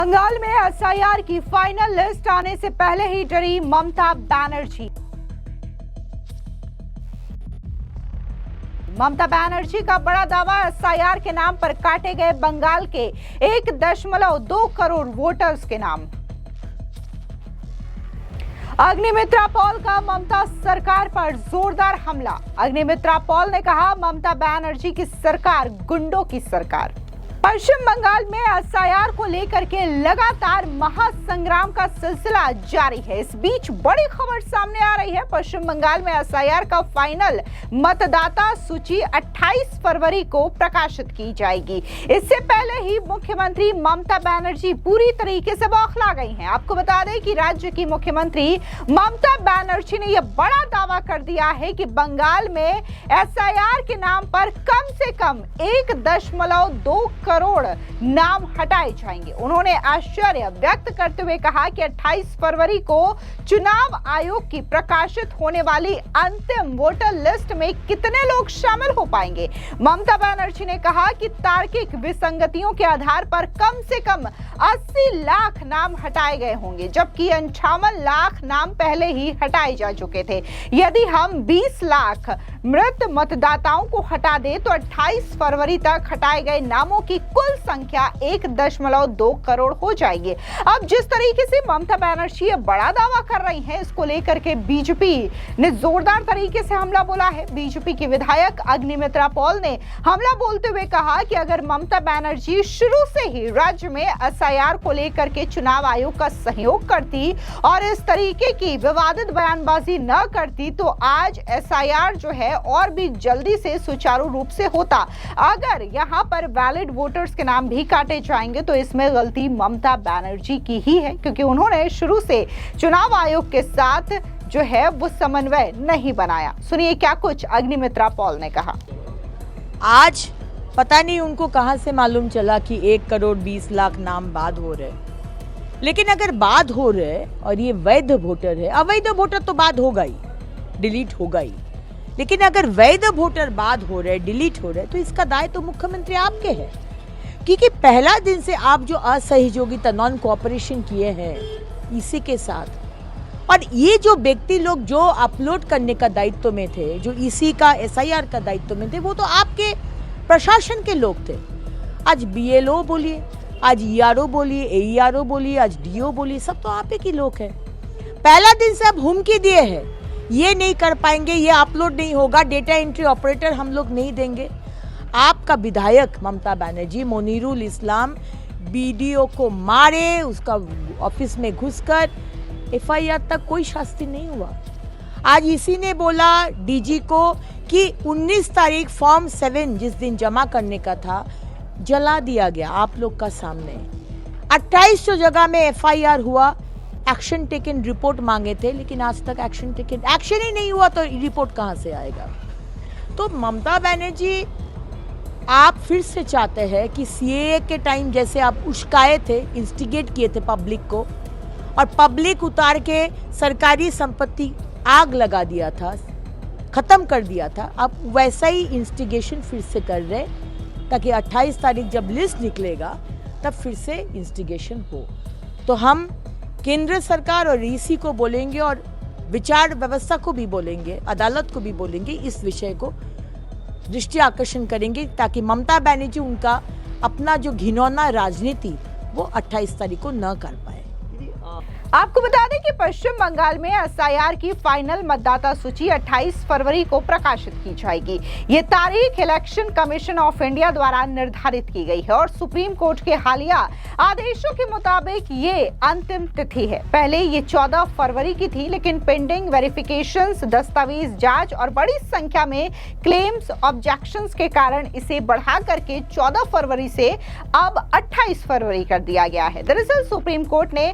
बंगाल में एसआईआर की final list आने से पहले ही डरी ममता बनर्जी। ममता बनर्जी का बड़ा दावा, एसआईआर के नाम पर काटे गए बंगाल के 1.2 करोड़ वोटर्स के नाम। अग्निमित्रा पॉल का ममता सरकार पर जोरदार हमला। अग्निमित्रा पॉल ने कहा, ममता बनर्जी की सरकार गुंडों की सरकार। पश्चिम बंगाल में एसआईआर को लेकर के लगातार महासंग्राम का सिलसिला जारी है। इस बीच बड़ी खबर सामने आ रही है। पश्चिम बंगाल में एसआईआर का फाइनल मतदाता सूची 28 फरवरी को प्रकाशित की जाएगी। इससे पहले ही मुख्यमंत्री ममता बनर्जी पूरी तरीके से बौखला गई हैं। आपको बता दें कि राज्य की मुख्यमंत्री ममता बनर्जी ने यह बड़ा दावा कर दिया है कि बंगाल में एसआईआर के नाम पर कम से कम 1.2 करोड़ नाम हटाए जाएंगे। उन्होंने आश्चर्य व्यक्त करते हुए कहा कि 28 फरवरी को चुनाव आयोग की प्रकाशित होने वाली अंतिम वोटर लिस्ट में कितने लोग शामिल हो पाएंगे। ममता बनर्जी ने कहा कि तार्किक विसंगतियों के आधार पर कम से कम 80 लाख नाम हटाए गए होंगे, जबकि 58 लाख नाम पहले ही हटाए जा चुके थे। यदि हम 20 लाख मृत मतदाताओं को हटा दें तो 28 फरवरी तक हटाए गए नामों की कुल संख्या 1.2 करोड़ हो जाएगी। अब जिस तरीके से ममता बनर्जी ये बड़ा दावा कर रही हैं, इसको लेकर के बीजेपी ने जोरदार तरीके से हमला बोला है। बीजेपी की विधायक अग्निमित्रा पॉल ने हमला बोलते हुए कहा कि अगर ममता बनर्जी शुरू से ही राज्य में एसआईआर को लेकर के चुनाव आयोग का सहयोग करती और इस तरीके की विवादित बयानबाजी न करती तो आज एसआईआर जो है और भी जल्दी से सुचारू रूप से होता। अगर यहाँ पर वैलिड वोटर्स के नाम भी काटे जाएंगे तो इसमें गलती ममता बनर्जी की ही है, क्योंकि उन्होंने शुरू से चुनाव आयोग के साथ जो है वो समन्वय नहीं बनाया। सुनिए क्या कुछ अग्निमित्रा पॉल ने कहा। आज पता नहीं उनको कहां से मालूम चला कि 1 करोड़ 20 लाख नाम बाद हो रहे, लेकिन अगर बाद हो रहे और ये वैध वोटर है, अवैध वोटर तो बाद होगा ही, डिलीट होगा ही, लेकिन अगर वैध वोटर बाद हो रहे, डिलीट हो रहे, तो इसका दाय तो मुख्यमंत्री आपके है, क्योंकि पहला दिन से आप जो असहयोगिता नॉन कोऑपरेशन किए हैं इसी के साथ, और ये जो व्यक्ति लोग जो अपलोड करने का दायित्व में थे, जो इसी का एसआईआर का दायित्व में थे, वो तो आपके प्रशासन के लोग थे। आज बीएलओ बोलिए, आज ईआरओ बोलिए, एईआरओ बोलिए, आज डीओ बोलिए, सब तो आप ही लोग हैं। पहला दिन से अब हुमकी दिए हैं, ये नहीं कर पाएंगे, ये अपलोड नहीं होगा, डेटा एंट्री ऑपरेटर हम लोग नहीं देंगे। आपका विधायक ममता बनर्जी मोनीरुल इस्लाम बीडीओ को मारे, उसका ऑफिस में घुसकर एफआईआर तक कोई शास्ति नहीं हुआ। आज इसी ने बोला डीजी को कि 19 तारीख फॉर्म 7 जिस दिन जमा करने का था जला दिया गया आप लोग का सामने। 2800 जगह में एफआईआर हुआ, एक्शन टेकन रिपोर्ट मांगे थे, लेकिन आज तक एक्शन ही नहीं हुआ, तो रिपोर्ट कहां से आएगा। तो ममता बनर्जी आप फिर से चाहते हैं कि सीएए के टाइम जैसे आप उश्काए थे, इंस्टिगेट किए थे पब्लिक को, और पब्लिक उतार के सरकारी संपत्ति आग लगा दिया था, खत्म कर दिया था, अब वैसा ही इंस्टिगेशन फिर से कर रहे, ताकि 28 तारीख जब लिस्ट निकलेगा तब फिर से इंस्टिगेशन हो। तो हम केंद्र सरकार और ईसी को बोलेंगे और विचार व्यवस्था को भी बोलेंगे, अदालत को भी बोलेंगे, इस विषय को दृष्टि आकर्षण करेंगे, ताकि ममता बनर्जी उनका अपना जो घिनौना राजनीति वो 28 तारीख को न कर पाए। आपको बता दें कि पश्चिम बंगाल में एसआईआर की फाइनल मतदाता सूची 28 फरवरी को प्रकाशित की जाएगी। ये तारीख इलेक्शन कमीशन ऑफ इंडिया द्वारा निर्धारित की गई है और सुप्रीम कोर्ट के हालिया आदेशों के मुताबिक ये अंतिम तिथि है। पहले ये 14 फरवरी की थी, लेकिन पेंडिंग वेरिफिकेशंस, दस्तावेज जांच और बड़ी संख्या में क्लेम्स, ऑब्जेक्शंस के कारण इसे बढ़ा करके 14 फरवरी से अब 28 फरवरी कर दिया गया है। दरअसल सुप्रीम कोर्ट ने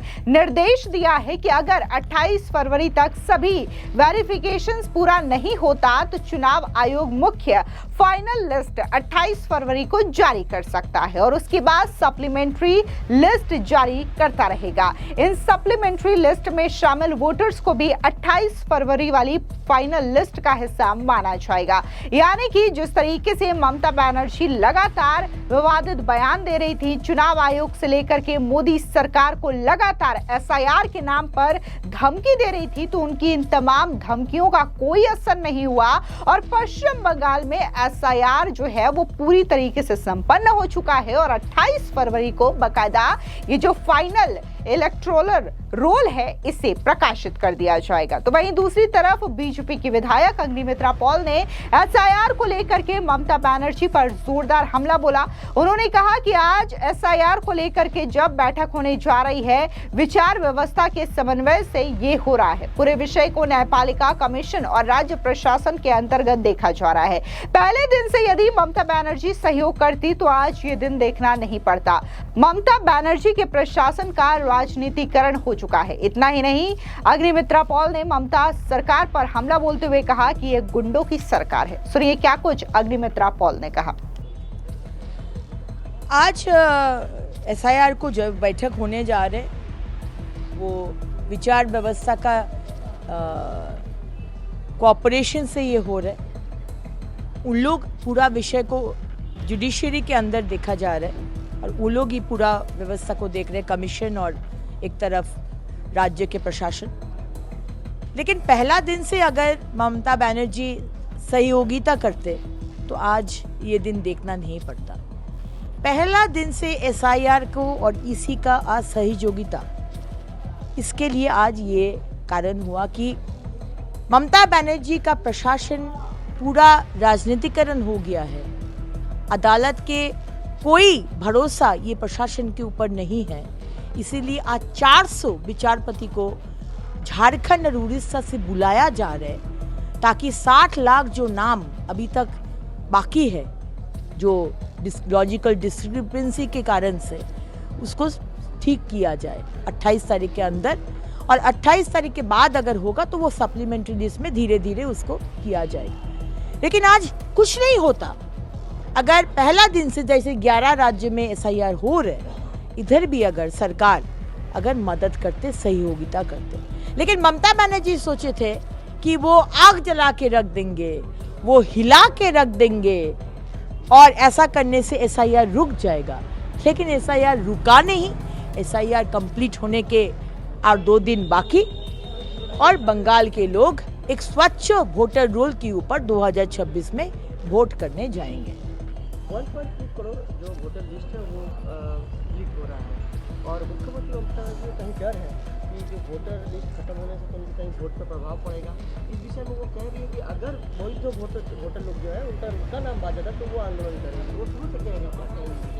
निर्देश दिया है कि अगर 28 फरवरी तक सभी वेरिफिकेशंस पूरा नहीं होता तो चुनाव आयोग मुख्य फाइनल लिस्ट 28 फरवरी को जारी कर सकता है और उसके बाद सप्लीमेंट्री लिस्ट जारी करता रहेगा। इन सप्लीमेंट्री लिस्ट में शामिल वोटर्स को भी 28 फरवरी वाली फाइनल लिस्ट का हिस्सा माना जाएगा। यानी कि जिस तरीके से ममता बनर्जी लगातार विवादित बयान दे रही थी, चुनाव आयोग से लेकर के मोदी सरकार को लगातार एसआईआर के नाम पर धमकी दे रही थी, तो उनकी इन तमाम धमकियों का कोई असर नहीं हुआ और पश्चिम बंगाल में एसआईआर जो है वो पूरी तरीके से संपन्न हो चुका है और 28 फरवरी को बकायदा ये जो फाइनल इलेक्टोरल रोल है इसे प्रकाशित कर दिया जाएगा। तो वहीं दूसरी तरफ बीजेपी की विधायक अग्निमित्रा पॉल ने एसआईआर को लेकर के ममता बनर्जी पर जोरदार हमला बोला। उन्होंने कहा कि आज एसआईआर को लेकर के जब बैठक होने जा रही है, विचार व्यवस्था के समन्वय से ये हो रहा है। पूरे विषय को न्यायपालिका कमीशन और राज्य प्रशासन के अंतर्गत देखा जा रहा है। पहले दिन से यदि ममता बनर्जी सहयोग करती तो आज ये दिन देखना नहीं पड़ता। ममता बनर्जी के प्रशासन का राजनीतिकरण हो चुका है। इतना ही नहीं, अग्निमित्रा पॉल ने ममता सरकार पर हमला बोलते हुए कहा कि ये गुंडों की सरकार है। सुनिए क्या कुछ अग्निमित्रा पॉल ने कहा। आज एसआईआर को जब बैठक होने जा रहे, वो विचार व्यवस्था का कोऑपरेशन से ये हो रहा है। उन लोग पूरा विषय को जुडिशरी के अंदर देखा जा रहा है और वो लोग ही पूरा व्यवस्था को देख रहे हैं, कमीशन और एक तरफ राज्य के प्रशासन। लेकिन पहला दिन से अगर ममता बनर्जी सहयोगिता करते तो आज ये दिन देखना नहीं पड़ता। पहला दिन से एसआईआर को और ईसी का असहयोगिता, इसके लिए आज ये कारण हुआ कि ममता बनर्जी का प्रशासन पूरा राजनीतिकरण हो गया है। अदालत के कोई भरोसा ये प्रशासन के ऊपर नहीं है। इसीलिए आज 400 विचारपति को झारखंड और उड़ीसा से बुलाया जा रहा है ताकि 60 लाख जो नाम अभी तक बाकी है, जो लॉजिकल डिस्क्रिपेंसी के कारण से, उसको ठीक किया जाए 28 तारीख के अंदर। और 28 तारीख के बाद अगर होगा तो वो सप्लीमेंट्री लिस्ट में धीरे धीरे उसको किया जाएगा। लेकिन आज कुछ नहीं होता। अगर पहला दिन से जैसे 11 राज्य में एसआईआर हो रहे, इधर भी अगर सरकार अगर मदद करते, सहयोगिता करते, लेकिन ममता बनर्जी सोचे थे कि वो आग जला के रख देंगे, वो हिला के रख देंगे और ऐसा करने से एसआईआर रुक जाएगा। लेकिन एसआईआर रुका नहीं। एसआईआर कंप्लीट होने के और 2 दिन बाकी और बंगाल के लोग एक स्वच्छ वोटर रोल के ऊपर 2026 में वोट करने जाएंगे। 1.2 करोड़ जो वोटर लिस्ट है वो लीक हो रहा है और मुख्यमंत्री ममता बनर्जी को कहीं डर है कि जो वोटर लिस्ट खत्म होने से कहीं वोट पर प्रभाव पड़ेगा। इस विषय में वो कह रही है कि अगर वही जो वोटर लोग जो है उनका नाम बात जाता तो वो आंदोलन करेंगे। वो शुरू से कह रही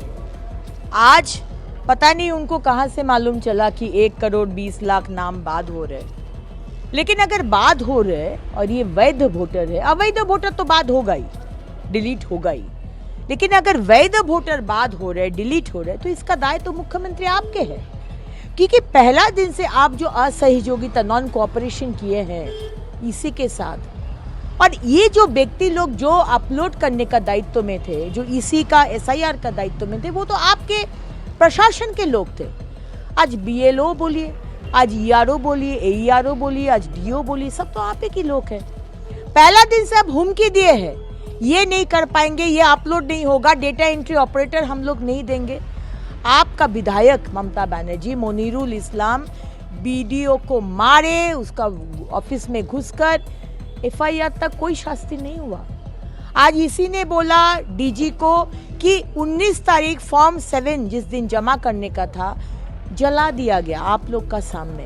है। आज पता नहीं उनको कहां से मालूम चला कि 1 करोड़ 20 लाख नाम बाद हो रहे। लेकिन अगर बाद हो रहे और ये वैध वोटर है, अवैध वोटर तो बाद होगा ही, डिलीट होगा ही। लेकिन अगर वैध वोटर बाद हो रहे, डिलीट हो रहे, तो इसका दाय तो मुख्यमंत्री आपके है। क्योंकि पहला दिन से आप जो असहयोगिता, नॉन कोऑपरेशन किए हैं इसी के साथ, और ये जो व्यक्ति लोग जो अपलोड करने का दायित्व में थे, जो इसी का एसआईआर का दायित्व में थे, वो तो आपके प्रशासन के लोग थे। आज बीएलओ बोलिए, आज ईआरओ बोलिए, एईआरओ बोलिए, आज डीओ बोलिए, सब तो आप ही लोग हैं। पहला दिन से अब हुमकी दिए हैं, ये नहीं कर पाएंगे, ये अपलोड नहीं होगा, डेटा एंट्री ऑपरेटर हम लोग नहीं देंगे। आपका विधायक ममता बनर्जी मोनीरुल इस्लाम बीडीओ को मारे, उसका ऑफिस में घुसकर एफआईआर तक कोई शास्ति नहीं हुआ। आज इसी ने बोला डीजी को कि 19 तारीख फॉर्म 7 जिस दिन जमा करने का था जला दिया गया आप लोग का सामने।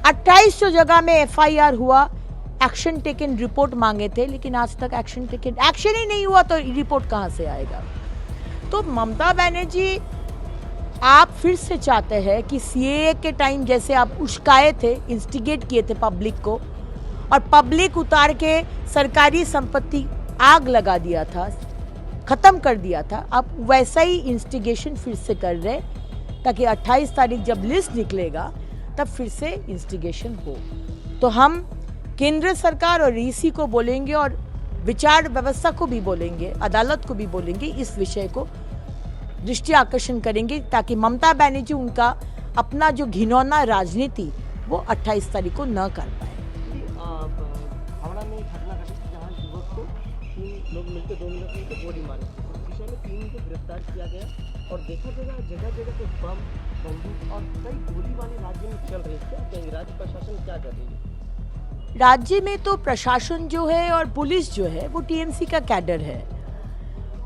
2800 जगह में एफआईआर हुआ, एक्शन टेकन रिपोर्ट मांगे थे, लेकिन आज तक एक्शन ही नहीं हुआ, तो रिपोर्ट कहां से आएगा। तो ममता बनर्जी आप फिर से चाहते हैं कि सीएए के टाइम जैसे आप उश्काए थे, इंस्टिगेट किए थे पब्लिक को, और पब्लिक उतार के सरकारी संपत्ति आग लगा दिया था, खत्म कर दिया था, आप वैसा ही इंस्टिगेशन फिर से कर रहे, ताकि 28 तारीख जब लिस्ट निकलेगा तब फिर से इंस्टिगेशन हो। तो हम केंद्र सरकार और ईसी को बोलेंगे और विचार व्यवस्था को भी बोलेंगे, अदालत को भी बोलेंगे, इस विषय को दृष्टि आकर्षण करेंगे ताकि ममता बनर्जी उनका अपना जो घिनौना राजनीति वो 28 तारीख को न कर पाए। हावड़ा में घटना घटी जहाँ युवक को 3 लोग मिलकर 2 मिनट में गोली मारी, इस विषय में 3 को गिरफ्तार किया गया और देखा गया जगह जगह पे बम, बंदूक और कई गोली वाली राज्य में चल रही है। क्या कहेंगे, राज्य प्रशासन क्या कर रही है? राज्य में तो प्रशासन जो है और पुलिस जो है वो टीएमसी का कैडर है।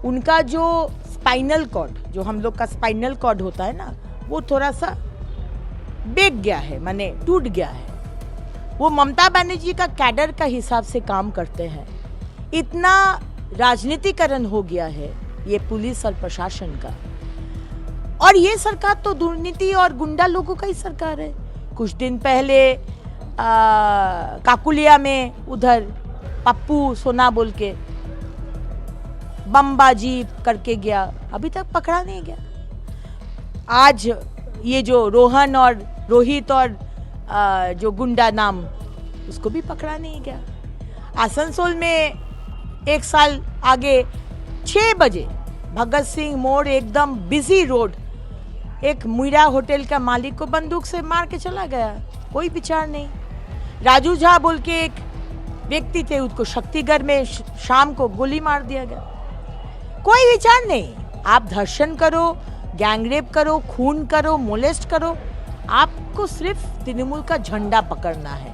उनका जो स्पाइनल कॉर्ड, जो हम लोग का स्पाइनल कॉर्ड होता है ना, वो थोड़ा सा बेग गया है, माने टूट गया है। वो ममता बनर्जी का कैडर का हिसाब से काम करते हैं। इतना राजनीतिकरण हो गया है ये पुलिस और प्रशासन का, और ये सरकार तो दुर्नीति और गुंडा लोगों का ही सरकार है। कुछ दिन पहले काकुलिया में उधर पप्पू सोना बोल के बमबाजी करके गया, अभी तक पकड़ा नहीं गया। आज ये जो रोहन और रोहित और जो गुंडा नाम, उसको भी पकड़ा नहीं गया। आसनसोल में 1 साल आगे 6 बजे भगत सिंह मोड़ एकदम बिजी रोड, एक मुइरा होटल का मालिक को बंदूक से मार के चला गया, कोई विचार नहीं। राजू झा बोल के एक व्यक्ति थे, उसको शक्तिगढ़ में शाम को गोली मार दिया गया, कोई विचार नहीं। आप धर्षण करो, गैंगरेप करो, खून करो, मोलेस्ट करो, आपको सिर्फ तृणमूल का झंडा पकड़ना है।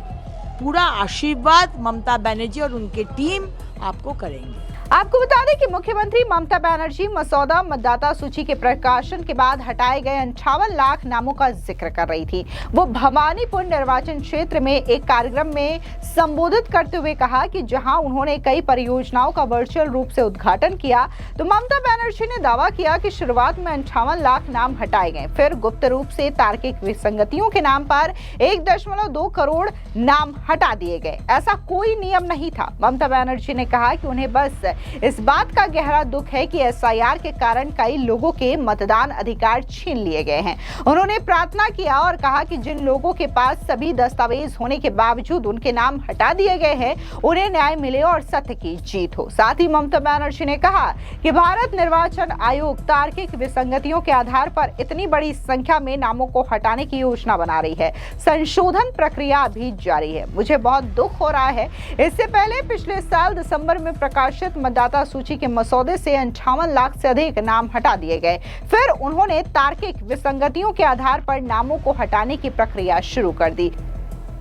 पूरा आशीर्वाद ममता बनर्जी और उनके टीम आपको करेंगे। आपको बता दें कि मुख्यमंत्री ममता बनर्जी मसौदा मतदाता सूची के प्रकाशन के बाद हटाए गए 58 लाख नामों का जिक्र कर रही थी। वो भवानीपुर निर्वाचन क्षेत्र में एक कार्यक्रम में संबोधित करते हुए कहा कि जहां उन्होंने कई परियोजनाओं का वर्चुअल रूप से उद्घाटन किया, तो ममता बनर्जी ने दावा किया कि शुरुआत में 58 लाख नाम हटाए गए, फिर गुप्त रूप से तार्किक विसंगतियों के नाम पर 1.2 करोड़ नाम हटा दिए गए। ऐसा कोई नियम नहीं था। ममता बनर्जी ने कहा कि उन्हें बस इस बात का गहरा दुख है कि एसआईआर के कारण कई लोगों के मतदान अधिकार छीन लिए गए हैं। उन्होंने प्रार्थना किया और कहा कि जिन लोगों के पास सभी दस्तावेज होने के बावजूद उनके नाम हटा दिए गए हैं, उन्हें न्याय मिले और सत्य की जीत हो। साथ ही ममता बनर्जी ने कहा कि भारत निर्वाचन आयोग तार्किक विसंगतियों के आधार पर इतनी बड़ी संख्या में नामों को हटाने की योजना बना रही है। संशोधन प्रक्रिया अभी जारी है। मुझे बहुत दुख हो रहा है। इससे पहले पिछले साल दिसंबर में प्रकाशित मतदाता सूची के मसौदे से 58 लाख से अधिक नाम हटा दिए गए। फिर उन्होंने तार्किक विसंगतियों के आधार पर नामों को हटाने की प्रक्रिया शुरू कर दी।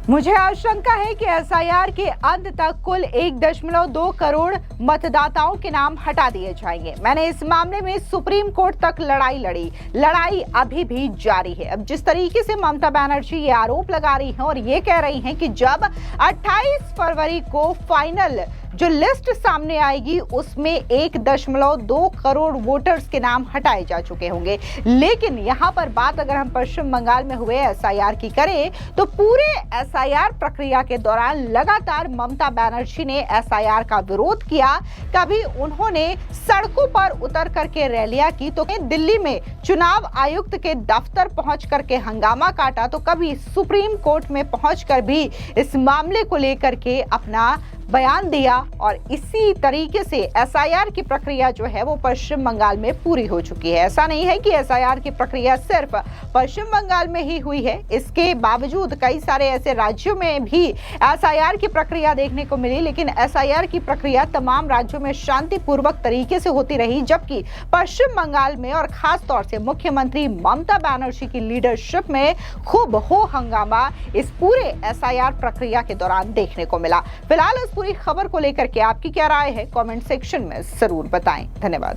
मुझे आशंका है कि एसआईआर के अंत तक कुल 1.2 करोड़ मतदाताओं के नाम हटा दिए जाएंगे। मैंने इस मामले में सुप्रीम कोर्ट तक लड़ाई लड़ी, लड़ाई अभी भी जारी है। अब जिस तरीके से ममता बनर्जी ये आरोप लगा रही हैं और ये कह रही हैं कि जब 28 फरवरी को फाइनल जो लिस्ट सामने आएगी उसमें 1.2 करोड़ वोटर्स के नाम हटाए जा चुके होंगे, लेकिन यहाँ पर बात अगर हम पश्चिम बंगाल में हुए एसआईआर की करें तो पूरे एसआईआर प्रक्रिया के दौरान लगातार ममता बनर्जी ने एसआईआर का विरोध किया। कभी उन्होंने सड़कों पर उतर करके रैलियां की, तो दिल्ली में चुनाव आयुक्त के दफ्तर पहुंच करके हंगामा काटा, तो कभी सुप्रीम कोर्ट में पहुंचकर भी इस मामले को लेकर के अपना बयान दिया। और इसी तरीके से एसआईआर की प्रक्रिया जो है वो पश्चिम बंगाल में पूरी हो चुकी है। ऐसा नहीं है कि एसआईआर की प्रक्रिया सिर्फ पश्चिम बंगाल में ही हुई है, इसके बावजूद कई सारे ऐसे राज्यों में भी एसआईआर की प्रक्रिया देखने को मिली, लेकिन एसआईआर की प्रक्रिया तमाम राज्यों में शांतिपूर्वक तरीके से होती रही, जबकि पश्चिम बंगाल में और खास तौर से मुख्यमंत्री ममता बनर्जी की लीडरशिप में खूब हो हंगामा इस पूरे एसआईआर प्रक्रिया के दौरान देखने को मिला। फिलहाल इस पूरी खबर को लेकर के आपकी क्या राय है, कमेंट सेक्शन में जरूर बताएं। धन्यवाद।